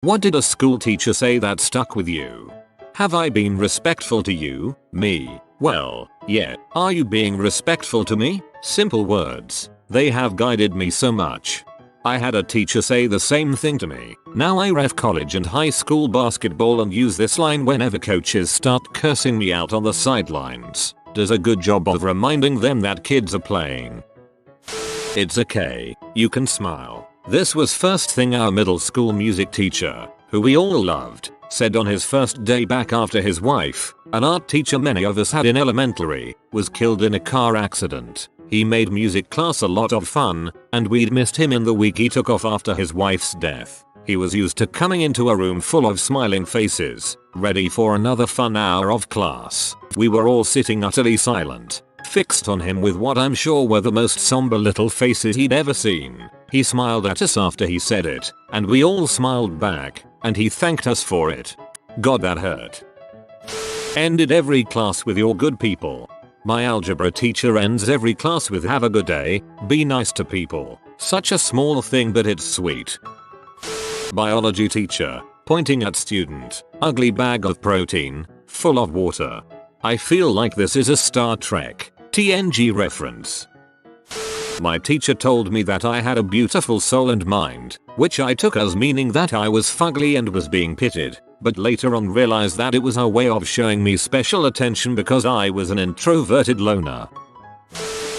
What did a school teacher say that stuck with you? Have I been respectful to you? Me? Well, yeah. Are you being respectful to me? Simple words. They have guided me so much. I had a teacher say the same thing to me. Now I ref college and high school basketball and use this line whenever coaches start cursing me out on the sidelines. Does a good job of reminding them that kids are playing. It's okay. You can smile. This was first thing our middle school music teacher, who we all loved, said on his first day back after his wife, an art teacher many of us had in elementary, was killed in a car accident. He made music class a lot of fun, and we'd missed him in the week he took off after his wife's death. He was used to coming into a room full of smiling faces, ready for another fun hour of class. We were all sitting utterly silent, fixed on him with what I'm sure were the most somber little faces he'd ever seen. He smiled at us after he said it, and we all smiled back, and he thanked us for it. God, that hurt. Ended every class with "you're good people." My algebra teacher ends every class with "have a good day, be nice to people." Such a small thing, but it's sweet. Biology teacher, pointing at student, ugly bag of protein, full of water. I feel like this is a Star Trek TNG reference. My teacher told me that I had a beautiful soul and mind, which I took as meaning that I was fugly and was being pitied, but later on realized that it was her way of showing me special attention because I was an introverted loner.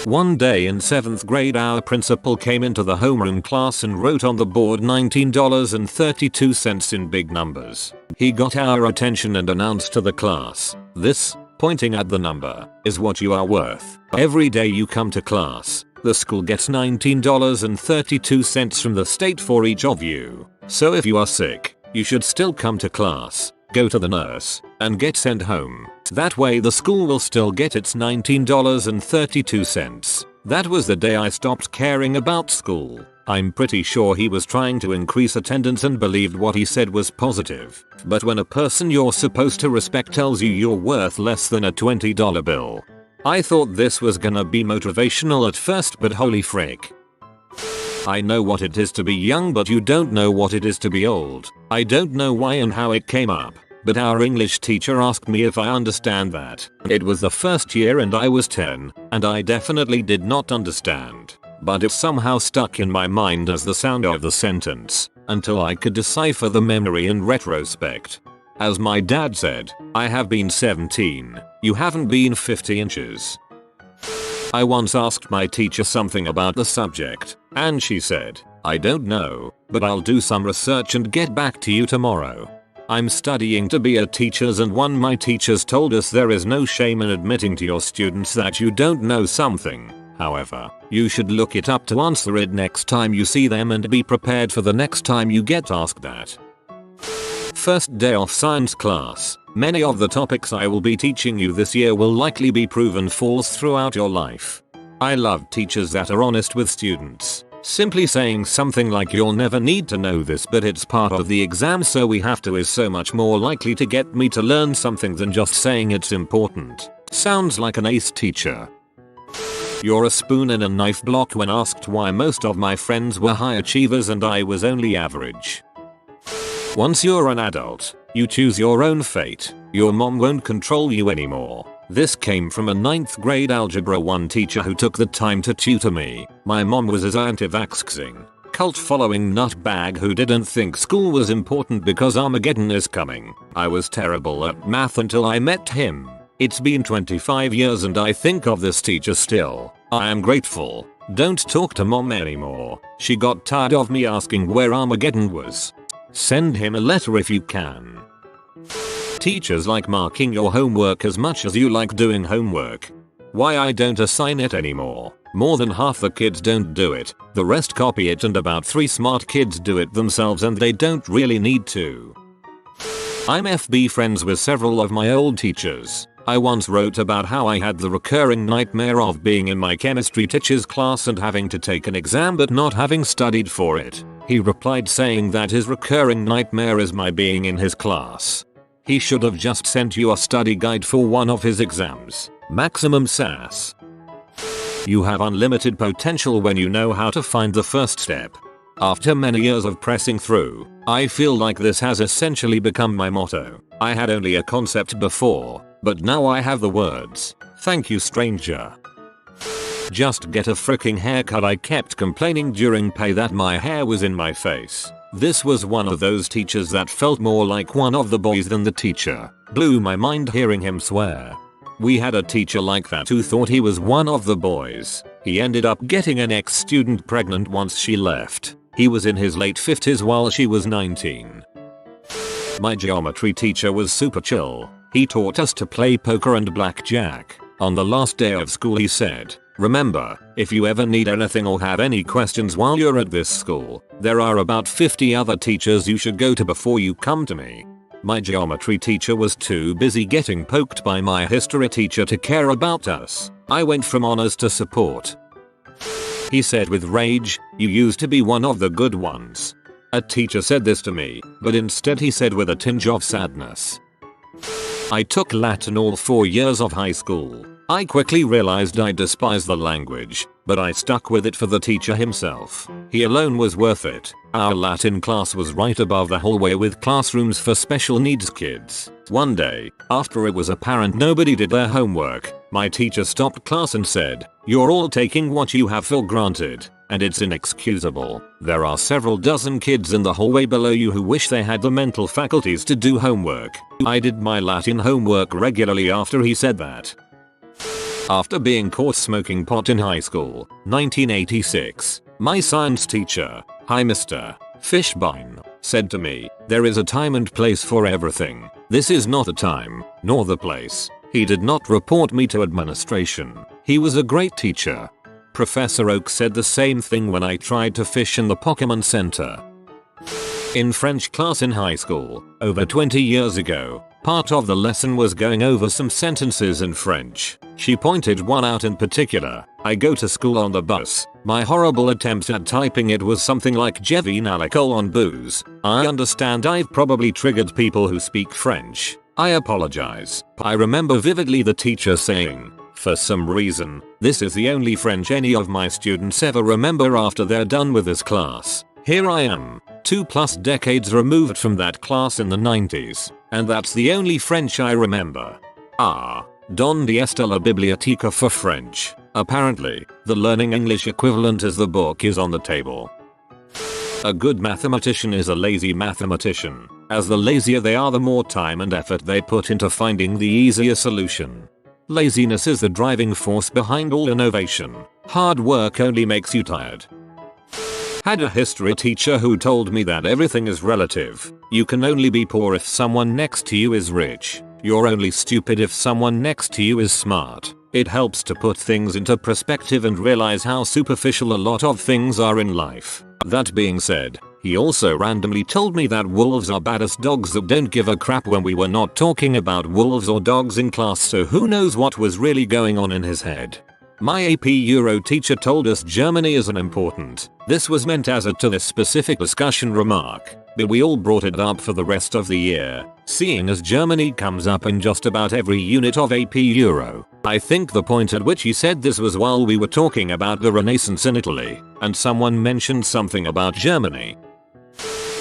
One day in 7th grade our principal came into the homeroom class and wrote on the board $19.32 in big numbers. He got our attention and announced to the class, "This," pointing at the number, "is what you are worth. Every day you come to class, the school gets $19.32 from the state for each of you. So if you are sick, you should still come to class, go to the nurse, and get sent home. That way the school will still get its $19.32. That was the day I stopped caring about school. I'm pretty sure he was trying to increase attendance and believed what he said was positive. But when a person you're supposed to respect tells you you're worth less than a $20 bill. I thought this was gonna be motivational at first, but holy frick. I know what it is to be young, but you don't know what it is to be old. I don't know why and how it came up, but our English teacher asked me if I understand that. It was the first year and I was 10, and I definitely did not understand. But it somehow stuck in my mind as the sound of the sentence, until I could decipher the memory in retrospect. As my dad said, I have been 17, you haven't been 50 inches. I once asked my teacher something about the subject, and she said, "I don't know, but I'll do some research and get back to you tomorrow." I'm studying to be a teacher, and one of my teachers told us there is no shame in admitting to your students that you don't know something. However, you should look it up to answer it next time you see them and be prepared for the next time you get asked that. First day of science class. Many of the topics I will be teaching you this year will likely be proven false throughout your life. I love teachers that are honest with students. Simply saying something like "you'll never need to know this but it's part of the exam so we have to" is so much more likely to get me to learn something than just saying it's important. Sounds like an ace teacher. You're a spoon in a knife block when asked why most of my friends were high achievers and I was only average. Once you're an adult, you choose your own fate. Your mom won't control you anymore. This came from a 9th grade Algebra 1 teacher who took the time to tutor me. My mom was as anti-vaxxing, cult-following nutbag who didn't think school was important because Armageddon is coming. I was terrible at math until I met him. It's been 25 years and I think of this teacher still. I am grateful. Don't talk to mom anymore. She got tired of me asking where Armageddon was. Send him a letter if you can. Teachers like marking your homework as much as you like doing homework. Why I don't assign it anymore. More than half the kids don't do it, the rest copy it, and about 3 smart kids do it themselves and they don't really need to. I'm FB friends with several of my old teachers. I once wrote about how I had the recurring nightmare of being in my chemistry teacher's class and having to take an exam but not having studied for it. He replied saying that his recurring nightmare is my being in his class. He should have just sent you a study guide for one of his exams. Maximum sass. You have unlimited potential when you know how to find the first step. After many years of pressing through, I feel like this has essentially become my motto. I had only a concept before, but now I have the words. Thank you, stranger. Just get a freaking haircut. I kept complaining during pay that my hair was in my face. This was one of those teachers that felt more like one of the boys than the teacher. Blew my mind hearing him swear. We had a teacher like that who thought he was one of the boys. He ended up getting an ex-student pregnant once she left. He was in his late 50s while she was 19. My geometry teacher was super chill. He taught us to play poker and blackjack. On the last day of school he said, "Remember, if you ever need anything or have any questions while you're at this school, there are about 50 other teachers you should go to before you come to me." My geometry teacher was too busy getting poked by my history teacher to care about us. I went from honors to support. He said with rage, "You used to be one of the good ones." A teacher said this to me, but instead he said with a tinge of sadness. I took Latin all 4 years of high school. I quickly realized I despised the language, but I stuck with it for the teacher himself. He alone was worth it. Our Latin class was right above the hallway with classrooms for special needs kids. One day, after it was apparent nobody did their homework, my teacher stopped class and said, "You're all taking what you have for granted, and it's inexcusable. There are several dozen kids in the hallway below you who wish they had the mental faculties to do homework." I did my Latin homework regularly after he said that. After being caught smoking pot in high school, 1986, my science teacher, "Hi Mr. Fishbine," said to me, "There is a time and place for everything. This is not the time, nor the place." He did not report me to administration. He was a great teacher. Professor Oak said the same thing when I tried to fish in the Pokemon Center. In French class in high school, over 20 years ago, part of the lesson was going over some sentences in French. She pointed one out in particular. I go to school on the bus. My horrible attempt at typing it was something like "Je viens à l'école en bus." I understand I've probably triggered people who speak French. I apologize. I remember vividly the teacher saying, "For some reason, this is the only French any of my students ever remember after they're done with this class." Here I am, 2+ decades removed from that class in the 90s, and that's the only French I remember. Donde está la biblioteca for French? Apparently, the learning English equivalent is the book is on the table. A good mathematician is a lazy mathematician. As the lazier they are, the more time and effort they put into finding the easier solution. Laziness is the driving force behind all innovation. Hard work only makes you tired. Had a history teacher who told me that everything is relative. You can only be poor if someone next to you is rich. You're only stupid if someone next to you is smart. It helps to put things into perspective and realize how superficial a lot of things are in life. That being said, he also randomly told me that wolves are baddest dogs that don't give a crap when we were not talking about wolves or dogs in class, so who knows what was really going on in his head. My AP Euro teacher told us Germany isn't important. This was meant as a to this specific discussion remark, but we all brought it up for the rest of the year, seeing as Germany comes up in just about every unit of AP Euro. I think the point at which he said this was while we were talking about the Renaissance in Italy, and someone mentioned something about Germany.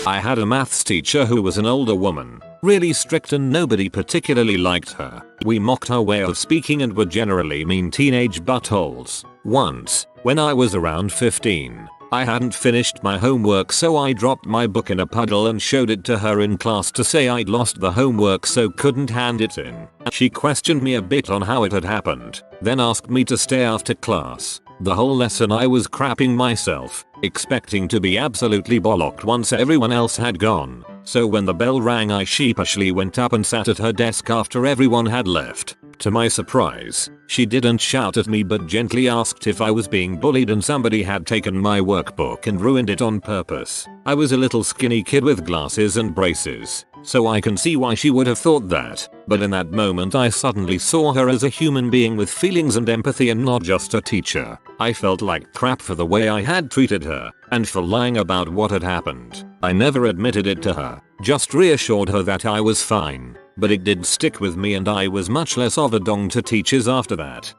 I had a maths teacher who was an older woman, really strict, and nobody particularly liked her. We mocked her way of speaking and were generally mean teenage buttholes. Once, when I was around 15, I hadn't finished my homework, so I dropped my book in a puddle and showed it to her in class to say I'd lost the homework so couldn't hand it in. She questioned me a bit on how it had happened, then asked me to stay after class. The whole lesson I was crapping myself, expecting to be absolutely bollocked once everyone else had gone. So when the bell rang, I sheepishly went up and sat at her desk after everyone had left. To my surprise, she didn't shout at me but gently asked if I was being bullied and somebody had taken my workbook and ruined it on purpose. I was a little skinny kid with glasses and braces, so I can see why she would have thought that, but in that moment I suddenly saw her as a human being with feelings and empathy and not just a teacher. I felt like crap for the way I had treated her, and for lying about what had happened. I never admitted it to her, just reassured her that I was fine, but it did stick with me and I was much less of a dong to teachers after that.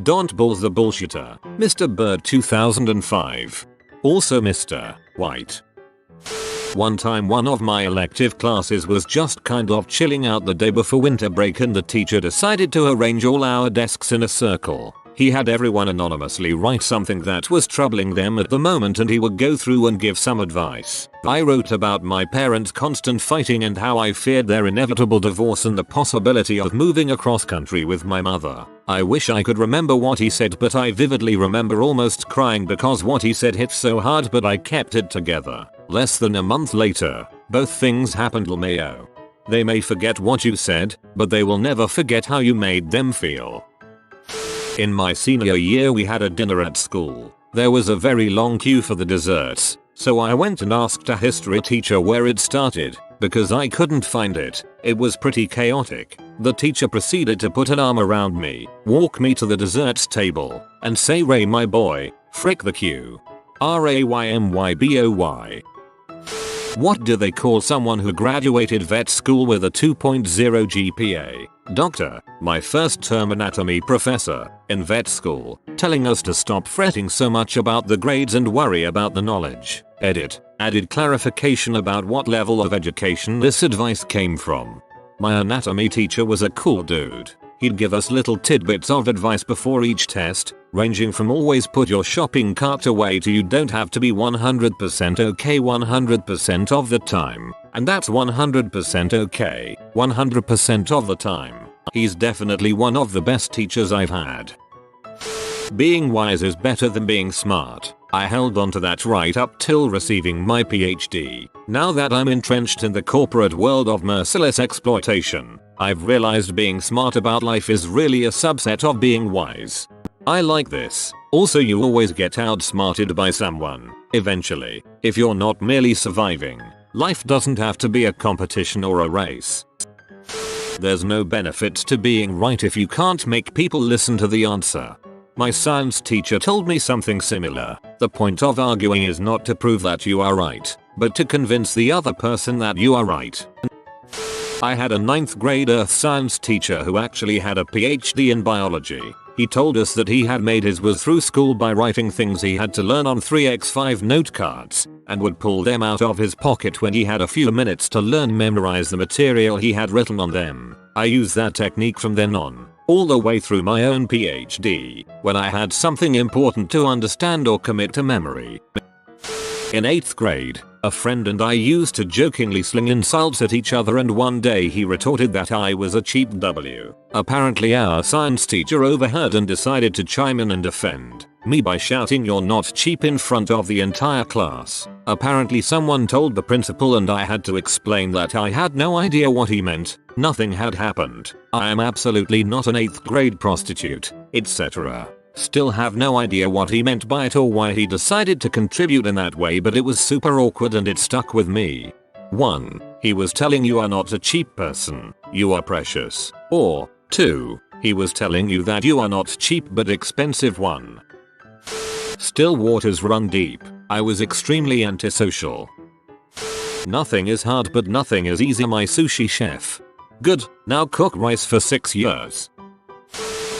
Don't bull the bullshitter, Mr. Bird 2005. Also Mr. White. One time one of my elective classes was just kind of chilling out the day before winter break and the teacher decided to arrange all our desks in a circle. He had everyone anonymously write something that was troubling them at the moment and he would go through and give some advice. I wrote about my parents' constant fighting and how I feared their inevitable divorce and the possibility of moving across country with my mother. I wish I could remember what he said, but I vividly remember almost crying because what he said hit so hard, but I kept it together. Less than a month later, both things happened. LMAO. They may forget what you said, but they will never forget how you made them feel. In my senior year we had a dinner at school. There was a very long queue for the desserts, so I went and asked a history teacher where it started, because I couldn't find it. It was pretty chaotic. The teacher proceeded to put an arm around me, walk me to the desserts table, and say, "Ray my boy, frick the queue. RAYMYBOY. What do they call someone who graduated vet school with a 2.0 GPA? Doctor, my first term anatomy professor, in vet school, telling us to stop fretting so much about the grades and worry about the knowledge. Edit. Added clarification about what level of education this advice came from. My anatomy teacher was a cool dude. He'd give us little tidbits of advice before each test, ranging from always put your shopping cart away to you don't have to be 100% okay 100% of the time. And that's 100% okay, 100% of the time. He's definitely one of the best teachers I've had. Being wise is better than being smart. I held on to that right up till receiving my PhD. Now that I'm entrenched in the corporate world of merciless exploitation, I've realized being smart about life is really a subset of being wise. I like this. Also, you always get outsmarted by someone, eventually, if you're not merely surviving. Life doesn't have to be a competition or a race. There's no benefit to being right if you can't make people listen to the answer. My science teacher told me something similar. The point of arguing is not to prove that you are right, but to convince the other person that you are right. I had a 9th grade earth science teacher who actually had a PhD in biology. He told us that he had made his way through school by writing things he had to learn on 3x5 note cards, and would pull them out of his pocket when he had a few minutes to memorize the material he had written on them. I used that technique from then on, all the way through my own PhD, when I had something important to understand or commit to memory. In 8th grade, a friend and I used to jokingly sling insults at each other, and one day he retorted that I was a cheap W. Apparently our science teacher overheard and decided to chime in and defend me by shouting, "You're not cheap," in front of the entire class. Apparently someone told the principal and I had to explain that I had no idea what he meant. Nothing had happened. I am absolutely not an 8th grade prostitute, etc. Still have no idea what he meant by it or why he decided to contribute in that way, but it was super awkward and it stuck with me. 1. He was telling you are not a cheap person, you are precious. Or 2. He was telling you that you are not cheap but expensive. 1. Still waters run deep. I was extremely antisocial. Nothing is hard but nothing is easy. My sushi chef. Good, now cook rice for 6 years.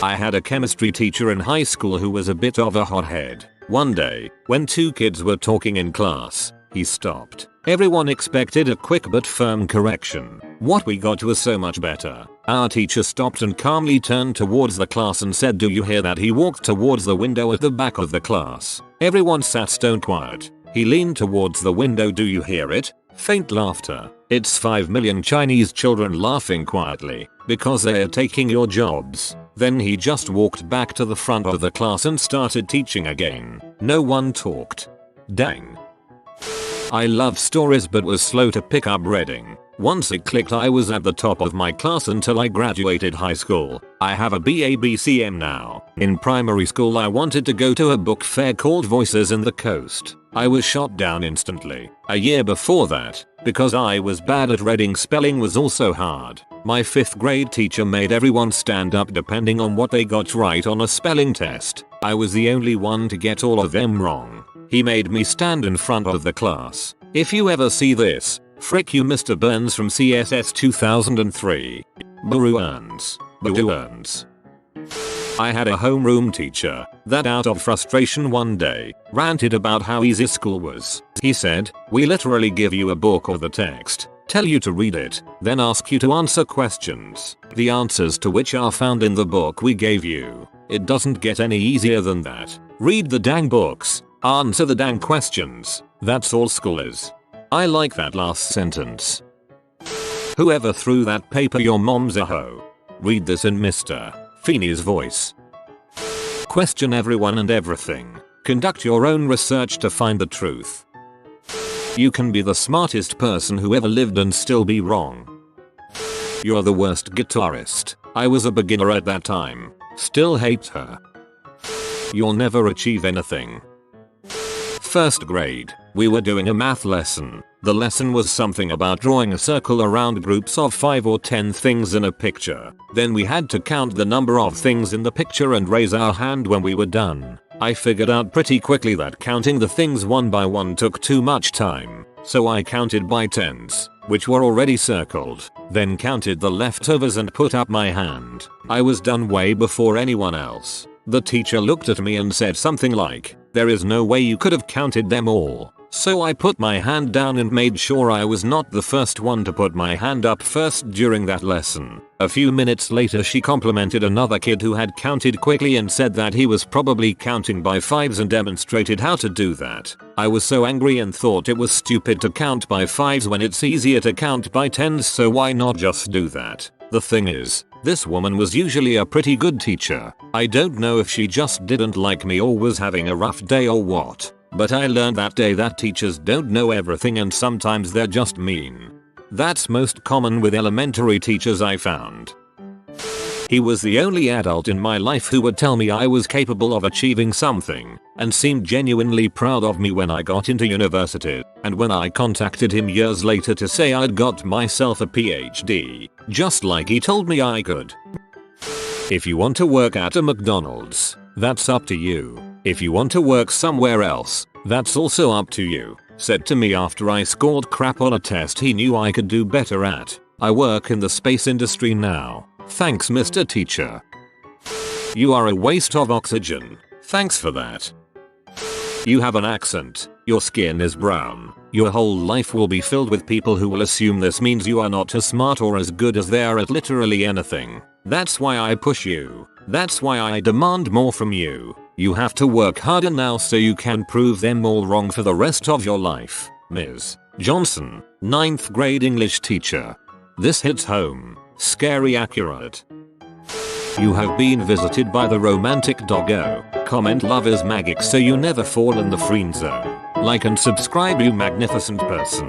I had a chemistry teacher in high school who was a bit of a hothead. One day, when 2 kids were talking in class, he stopped. Everyone expected a quick but firm correction. What we got was so much better. Our teacher stopped and calmly turned towards the class and said, "Do you hear that?" He walked towards the window at the back of the class. Everyone sat stone quiet. He leaned towards the window. "Do you hear it?" Faint laughter. It's 5 million Chinese children laughing quietly because they are taking your jobs. Then he just walked back to the front of the class and started teaching again. No one talked. Dang. I love stories but was slow to pick up reading. Once it clicked, I was at the top of my class until I graduated high school. I have a BABCM now. In primary school I wanted to go to a book fair called Voices in the Coast. I was shot down instantly. A year before that, because I was bad at reading, spelling was also hard. My 5th grade teacher made everyone stand up depending on what they got right on a spelling test. I was the only one to get all of them wrong. He made me stand in front of the class. If you ever see this, frick you, Mr. Burns from CSS 2003. Boo earns. I had a homeroom teacher that out of frustration one day ranted about how easy school was. He said, "We literally give you a book or the text, tell you to read it, then ask you to answer questions, the answers to which are found in the book we gave you. It doesn't get any easier than that. Read the dang books, answer the dang questions. That's all school is." I like that last sentence. Whoever threw that paper, your mom's a hoe. Read this in Mr. Feeney's voice. Question everyone and everything. Conduct your own research to find the truth. You can be the smartest person who ever lived and still be wrong. You're the worst guitarist. I was a beginner at that time. Still hate her. You'll never achieve anything. First grade, we were doing a math lesson. The lesson was something about drawing a circle around groups of 5 or 10 things in a picture. Then we had to count the number of things in the picture and raise our hand when we were done. I figured out pretty quickly that counting the things one by one took too much time, so I counted by tens, which were already circled, then counted the leftovers and put up my hand. I was done way before anyone else. The teacher looked at me and said something like, "There is no way you could have counted them all." So I put my hand down and made sure I was not the first one to put my hand up first during that lesson. A few minutes later she complimented another kid who had counted quickly and said that he was probably counting by fives and demonstrated how to do that. I was so angry and thought it was stupid to count by fives when it's easier to count by tens, so why not just do that? The thing is, this woman was usually a pretty good teacher. I don't know if she just didn't like me or was having a rough day or what. But I learned that day that teachers don't know everything and sometimes they're just mean. That's most common with elementary teachers, I found. He was the only adult in my life who would tell me I was capable of achieving something and seemed genuinely proud of me when I got into university, and when I contacted him years later to say I'd got myself a PhD, just like he told me I could. If you want to work at a McDonald's, that's up to you. If you want to work somewhere else, that's also up to you, said to me after I scored crap on a test he knew I could do better at. I work in the space industry now. Thanks, Mr. Teacher. You are a waste of oxygen. Thanks for that. You have an accent. Your skin is brown. Your whole life will be filled with people who will assume this means you are not as smart or as good as they are at literally anything. That's why I push you. That's why I demand more from you. You have to work harder now so you can prove them all wrong for the rest of your life. Ms. Johnson, 9th grade English teacher. This hits home. Scary accurate. You have been visited by the romantic doggo. Comment love is magic so you never fall in the friend zone. Like and subscribe, you magnificent person.